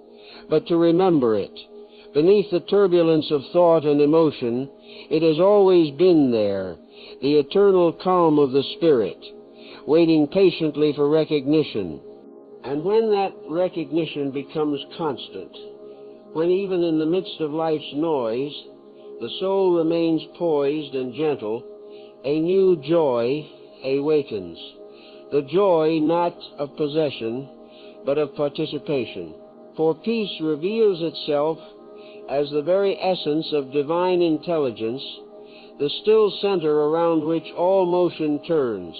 but to remember it. Beneath the turbulence of thought and emotion, it has always been there, the eternal calm of the spirit, waiting patiently for recognition. And when that recognition becomes constant, when even in the midst of life's noise, the soul remains poised and gentle, a new joy awakens. The joy not of possession, but of participation. For peace reveals itself as the very essence of divine intelligence, the still center around which all motion turns.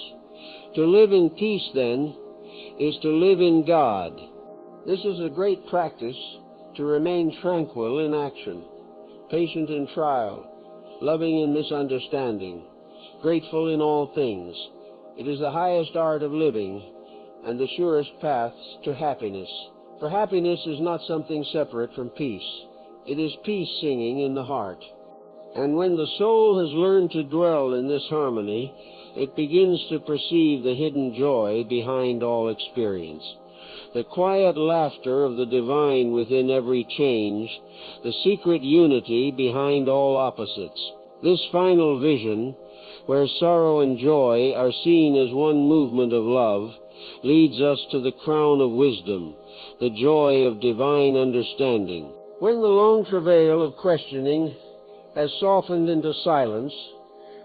To live in peace, then, is to live in God. This is a great practice, to remain tranquil in action, patient in trial, loving in misunderstanding, grateful in all things. It is the highest art of living and the surest path to happiness. For happiness is not something separate from peace. It is peace singing in the heart. And when the soul has learned to dwell in this harmony, it begins to perceive the hidden joy behind all experience, the quiet laughter of the divine within every change, the secret unity behind all opposites. This final vision, where sorrow and joy are seen as one movement of love, leads us to the crown of wisdom, the joy of divine understanding. When the long travail of questioning has softened into silence,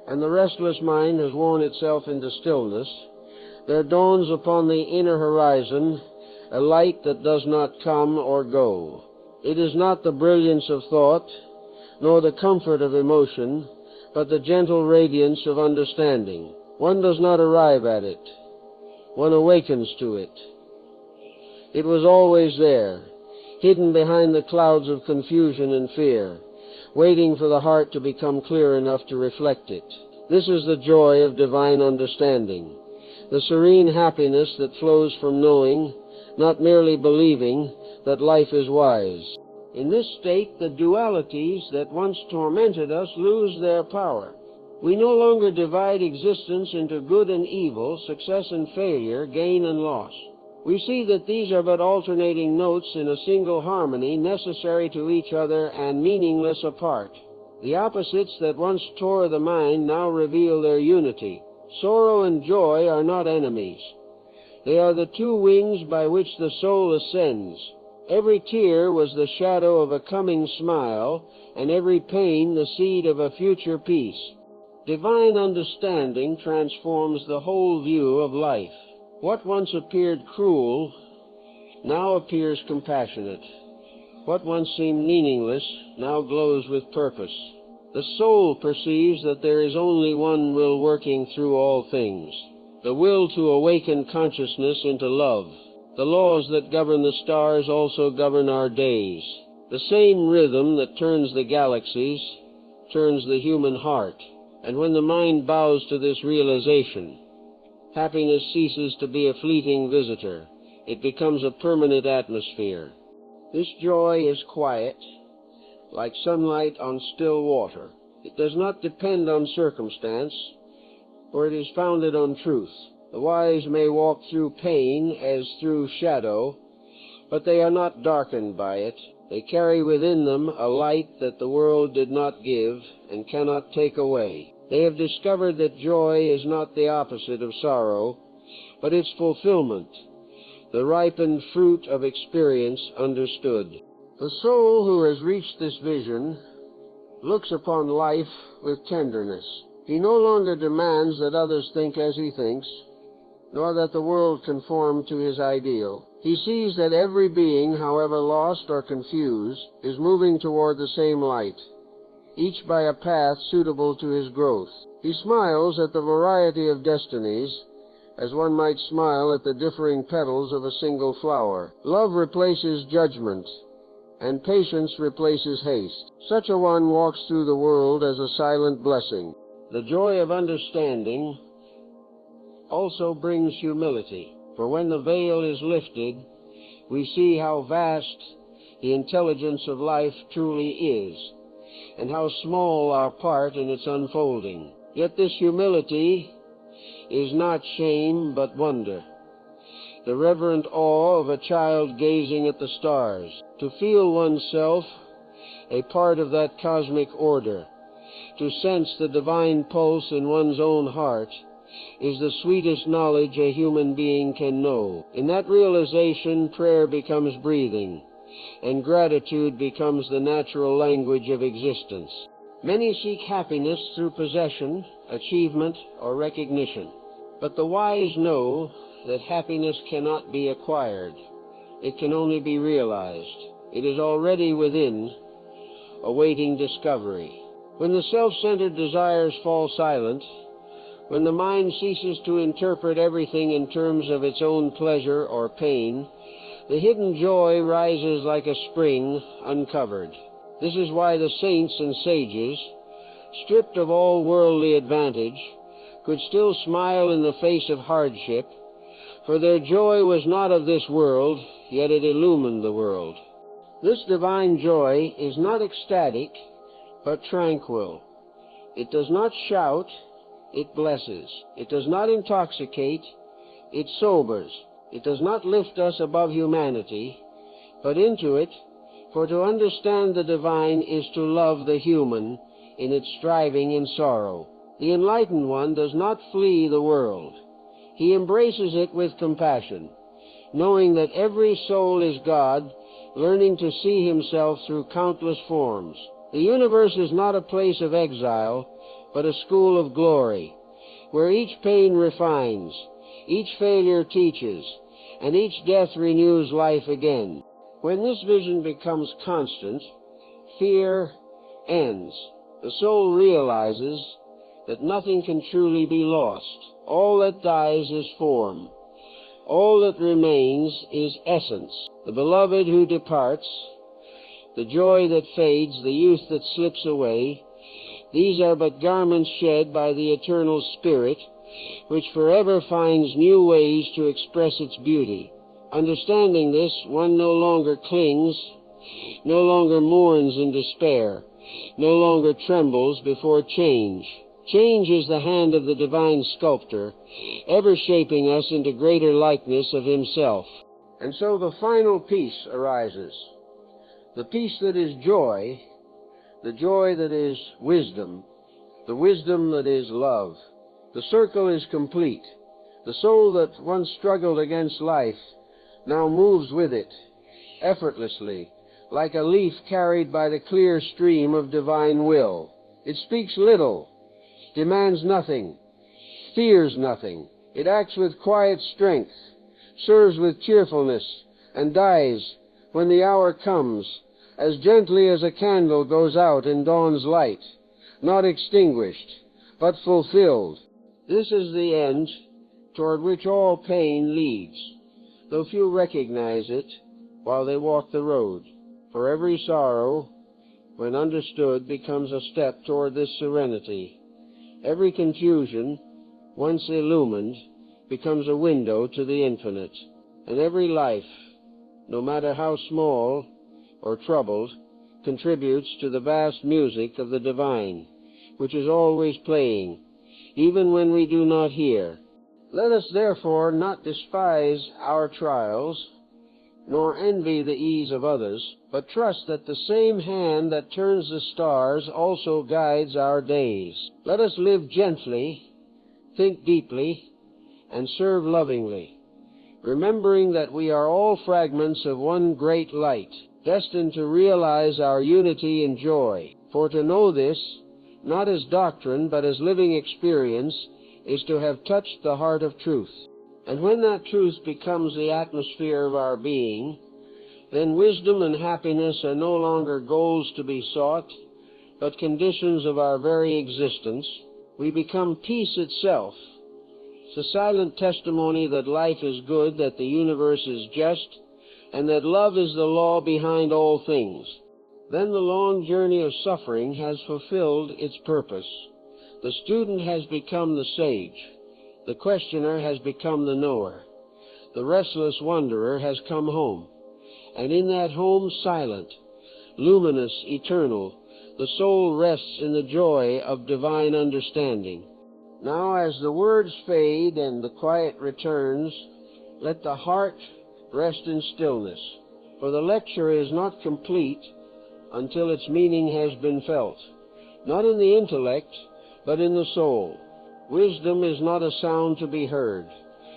and the restless mind has worn itself into stillness, there dawns upon the inner horizon a light that does not come or go. It is not the brilliance of thought, nor the comfort of emotion, but the gentle radiance of understanding. One does not arrive at it. One awakens to it. It was always there, hidden behind the clouds of confusion and fear, waiting for the heart to become clear enough to reflect it. This is the joy of divine understanding, the serene happiness that flows from knowing, not merely believing, that life is wise. In this state, the dualities that once tormented us lose their power. We no longer divide existence into good and evil, success and failure, gain and loss. We see that these are but alternating notes in a single harmony, necessary to each other and meaningless apart. The opposites that once tore the mind now reveal their unity. Sorrow and joy are not enemies. They are the two wings by which the soul ascends. Every tear was the shadow of a coming smile, and every pain the seed of a future peace. Divine understanding transforms the whole view of life. What once appeared cruel now appears compassionate. What once seemed meaningless now glows with purpose. The soul perceives that there is only one will working through all things, the will to awaken consciousness into love. The laws that govern the stars also govern our days. The same rhythm that turns the galaxies turns the human heart. And when the mind bows to this realization, happiness ceases to be a fleeting visitor. It becomes a permanent atmosphere. This joy is quiet, like sunlight on still water. It does not depend on circumstance, for it is founded on truth. The wise may walk through pain as through shadow, but they are not darkened by it. They carry within them a light that the world did not give and cannot take away. They have discovered that joy is not the opposite of sorrow, but its fulfillment, the ripened fruit of experience understood. The soul who has reached this vision looks upon life with tenderness. He no longer demands that others think as he thinks, nor that the world conform to his ideal. He sees that every being, however lost or confused, is moving toward the same light, each by a path suitable to his growth. He smiles at the variety of destinies, as one might smile at the differing petals of a single flower. Love replaces judgment, and patience replaces haste. Such a one walks through the world as a silent blessing. The joy of understanding also brings humility, for when the veil is lifted, we see how vast the intelligence of life truly is, and how small our part in its unfolding. Yet this humility is not shame, but wonder, the reverent awe of a child gazing at the stars. To feel oneself a part of that cosmic order, to sense the divine pulse in one's own heart, is the sweetest knowledge a human being can know. In that realization, prayer becomes breathing, and gratitude becomes the natural language of existence. Many seek happiness through possession, achievement, or recognition. But the wise know that happiness cannot be acquired. It can only be realized. It is already within, awaiting discovery. When the self-centered desires fall silent, when the mind ceases to interpret everything in terms of its own pleasure or pain, the hidden joy rises like a spring uncovered. This is why the saints and sages, stripped of all worldly advantage, could still smile in the face of hardship, for their joy was not of this world, yet it illumined the world. This divine joy is not ecstatic, but tranquil. It does not shout, it blesses. It does not intoxicate, it sobers. It does not lift us above humanity, but into it, for to understand the divine is to love the human in its striving in sorrow. The enlightened one does not flee the world. He embraces it with compassion, knowing that every soul is God, learning to see himself through countless forms. The universe is not a place of exile, but a school of glory, where each pain refines, each failure teaches, and each death renews life again. When this vision becomes constant, fear ends. The soul realizes that nothing can truly be lost. All that dies is form. All that remains is essence. The beloved who departs, the joy that fades, the youth that slips away, these are but garments shed by the eternal spirit, which forever finds new ways to express its beauty. Understanding this, one no longer clings, no longer mourns in despair, no longer trembles before change. Change is the hand of the divine sculptor, ever shaping us into greater likeness of himself. And so the final peace arises, the peace that is joy, the joy that is wisdom, the wisdom that is love. The circle is complete. The soul that once struggled against life now moves with it, effortlessly, like a leaf carried by the clear stream of divine will. It speaks little, demands nothing, fears nothing. It acts with quiet strength, serves with cheerfulness, and dies when the hour comes, as gently as a candle goes out in dawn's light, not extinguished, but fulfilled. This is the end toward which all pain leads, though few recognize it while they walk the road. For every sorrow, when understood, becomes a step toward this serenity. Every confusion, once illumined, becomes a window to the infinite. And every life, no matter how small or troubled, contributes to the vast music of the divine, which is always playing, even when we do not hear. Let us therefore not despise our trials, nor envy the ease of others, but trust that the same hand that turns the stars also guides our days. Let us live gently, think deeply, and serve lovingly, remembering that we are all fragments of one great light, destined to realize our unity and joy. For to know this, not as doctrine, but as living experience, is to have touched the heart of truth. And when that truth becomes the atmosphere of our being, then wisdom and happiness are no longer goals to be sought, but conditions of our very existence. We become peace itself, the silent testimony that life is good, that the universe is just, and that love is the law behind all things. Then the long journey of suffering has fulfilled its purpose. The student has become the sage. The questioner has become the knower. The restless wanderer has come home. And in that home silent, luminous, eternal, the soul rests in the joy of divine understanding. Now as the words fade and the quiet returns, let the heart rest in stillness, for the lecture is not complete until its meaning has been felt, not in the intellect, but in the soul. Wisdom is not a sound to be heard.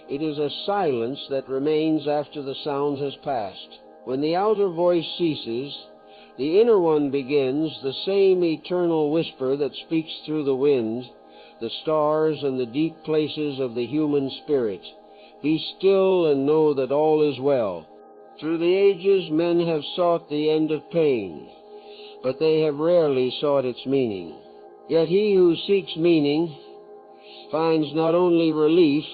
It is a silence that remains after the sound has passed. When the outer voice ceases, the inner one begins, the same eternal whisper that speaks through the wind, the stars, and the deep places of the human spirit. Be still and know that all is well. Through the ages men have sought the end of pain, but they have rarely sought its meaning. Yet he who seeks meaning finds not only relief,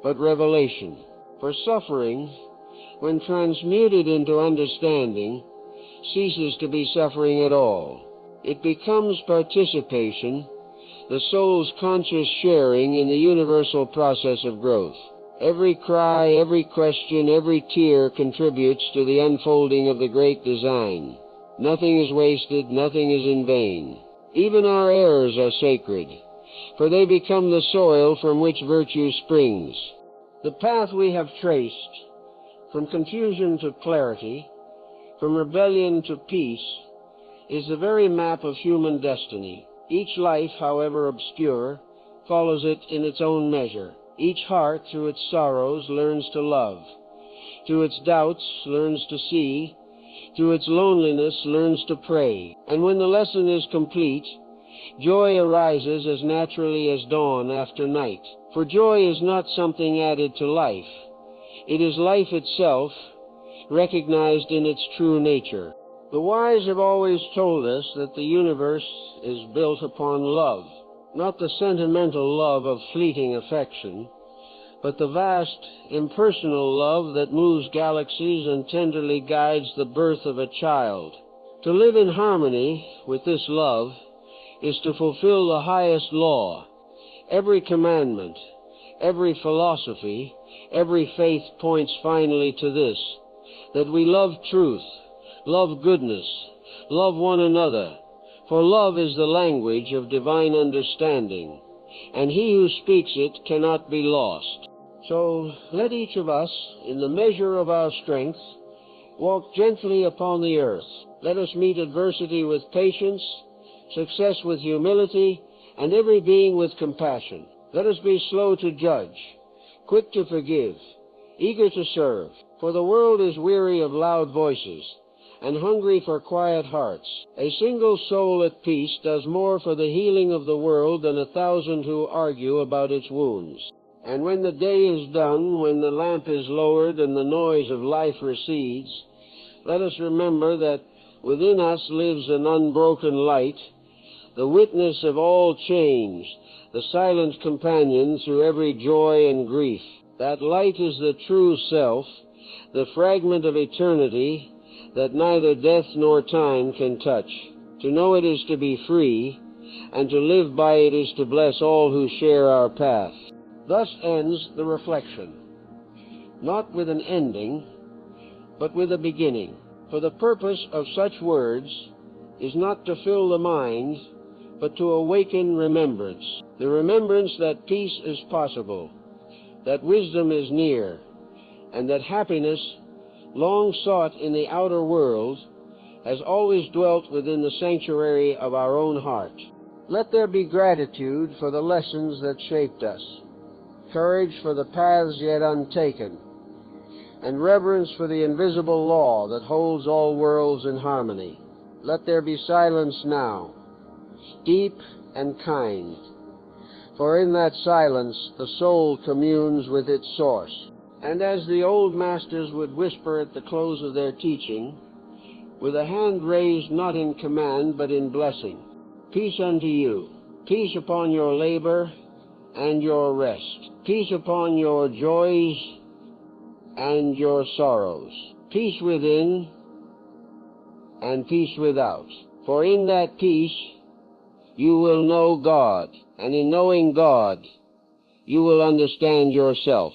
but revelation. For suffering, when transmuted into understanding, ceases to be suffering at all. It becomes participation, the soul's conscious sharing in the universal process of growth. Every cry, every question, every tear contributes to the unfolding of the great design. Nothing is wasted, nothing is in vain. Even our errors are sacred, for they become the soil from which virtue springs. The path we have traced, from confusion to clarity, from rebellion to peace, is the very map of human destiny. Each life, however obscure, follows it in its own measure. Each heart, through its sorrows, learns to love. Through its doubts, learns to see. Through its loneliness, learns to pray. And when the lesson is complete, joy arises as naturally as dawn after night. For joy is not something added to life. It is life itself, recognized in its true nature. The wise have always told us that the universe is built upon love, not the sentimental love of fleeting affection, but the vast, impersonal love that moves galaxies and tenderly guides the birth of a child. To live in harmony with this love is to fulfill the highest law. Every commandment, every philosophy, every faith points finally to this, that we love truth, love goodness, love one another, for love is the language of divine understanding, and he who speaks it cannot be lost. So let each of us, in the measure of our strength, Walk gently upon the earth. Let us meet adversity with patience, success with humility, and every being with compassion. Let us be slow to judge, quick to forgive, eager to serve, for the world is weary of loud voices and hungry for quiet hearts. A single soul at peace does more for the healing of the world than 1,000 who argue about its wounds. And when the day is done, when the lamp is lowered and the noise of life recedes, let us remember that within us lives an unbroken light, the witness of all change, the silent companion through every joy and grief. That light is the true self, the fragment of eternity that neither death nor time can touch. To know it is to be free, and to live by it is to bless all who share our path. Thus ends the reflection, not with an ending, but with a beginning. For the purpose of such words is not to fill the mind, but to awaken remembrance. The remembrance that peace is possible, that wisdom is near, and that happiness, long sought in the outer world, has always dwelt within the sanctuary of our own heart. Let there be gratitude for the lessons that shaped us, courage for the paths yet untaken, and reverence for the invisible law that holds all worlds in harmony. Let there be silence now, deep and kind, for in that silence the soul communes with its source. And as the old masters would whisper at the close of their teaching, with a hand raised not in command but in blessing, peace unto you, peace upon your labor and your rest, peace upon your joys and your sorrows, peace within and peace without. For in that peace you will know God, and in knowing God you will understand yourself.